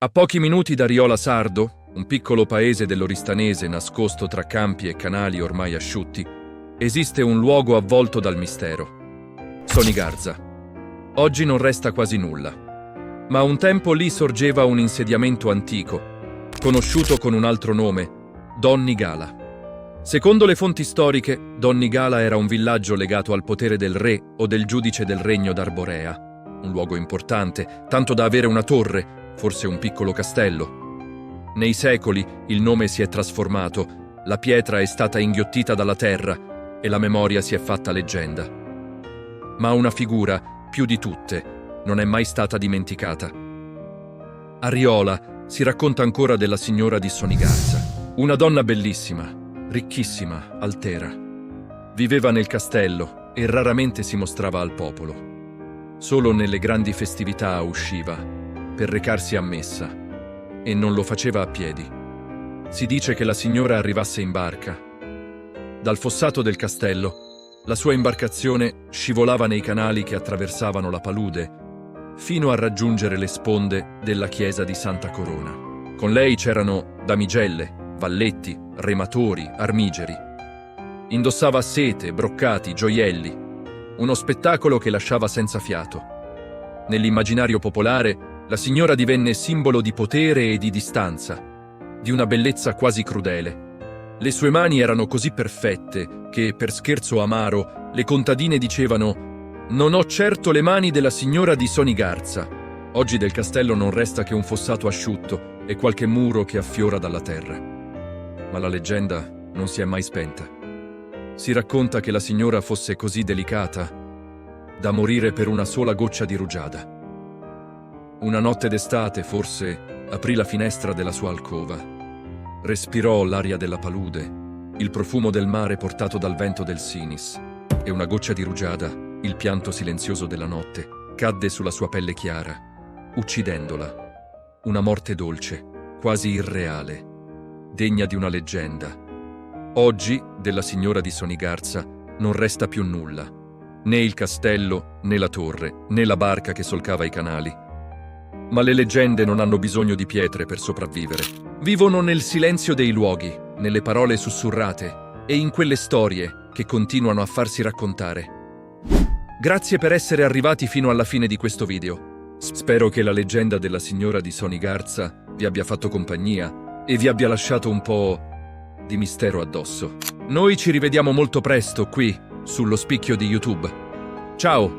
A pochi minuti da Riola Sardo, un piccolo paese dell'Oristanese nascosto tra campi e canali ormai asciutti, esiste un luogo avvolto dal mistero. Sonigarza. Oggi non resta quasi nulla. Ma un tempo lì sorgeva un insediamento antico, conosciuto con un altro nome, Donnigala. Secondo le fonti storiche, Donnigala era un villaggio legato al potere del re o del giudice del regno d'Arborea, un luogo importante, tanto da avere una torre, forse un piccolo castello. Nei secoli il nome si è trasformato, la pietra è stata inghiottita dalla terra e la memoria si è fatta leggenda. Ma una figura, più di tutte, non è mai stata dimenticata. A Riola si racconta ancora della signora di Sonigarza, una donna bellissima, ricchissima, altera. Viveva nel castello e raramente si mostrava al popolo. Solo nelle grandi festività usciva per recarsi a messa, e non lo faceva a piedi. Si dice che la signora arrivasse in barca. Dal fossato del castello, la sua imbarcazione scivolava nei canali che attraversavano la palude, fino a raggiungere le sponde della chiesa di Santa Corona. Con lei c'erano damigelle, valletti, rematori, armigeri. Indossava sete, broccati, gioielli, uno spettacolo che lasciava senza fiato. Nell'immaginario popolare, la signora divenne simbolo di potere e di distanza, di una bellezza quasi crudele. Le sue mani erano così perfette che, per scherzo amaro, le contadine dicevano «Non ho certo le mani della signora di Sonigarza». Oggi del castello non resta che un fossato asciutto e qualche muro che affiora dalla terra. Ma la leggenda non si è mai spenta. Si racconta che la signora fosse così delicata da morire per una sola goccia di rugiada. Una notte d'estate, forse, aprì la finestra della sua alcova. Respirò l'aria della palude, il profumo del mare portato dal vento del Sinis, e una goccia di rugiada, il pianto silenzioso della notte, cadde sulla sua pelle chiara, uccidendola. Una morte dolce, quasi irreale, degna di una leggenda. Oggi, della signora di Sonigarza, non resta più nulla. Né il castello, né la torre, né la barca che solcava i canali. Ma le leggende non hanno bisogno di pietre per sopravvivere. Vivono nel silenzio dei luoghi, nelle parole sussurrate e in quelle storie che continuano a farsi raccontare. Grazie per essere arrivati fino alla fine di questo video. Spero che la leggenda della signora di Sonigarza vi abbia fatto compagnia e vi abbia lasciato un po' di mistero addosso. Noi ci rivediamo molto presto qui, sullo spicchio di YouTube. Ciao!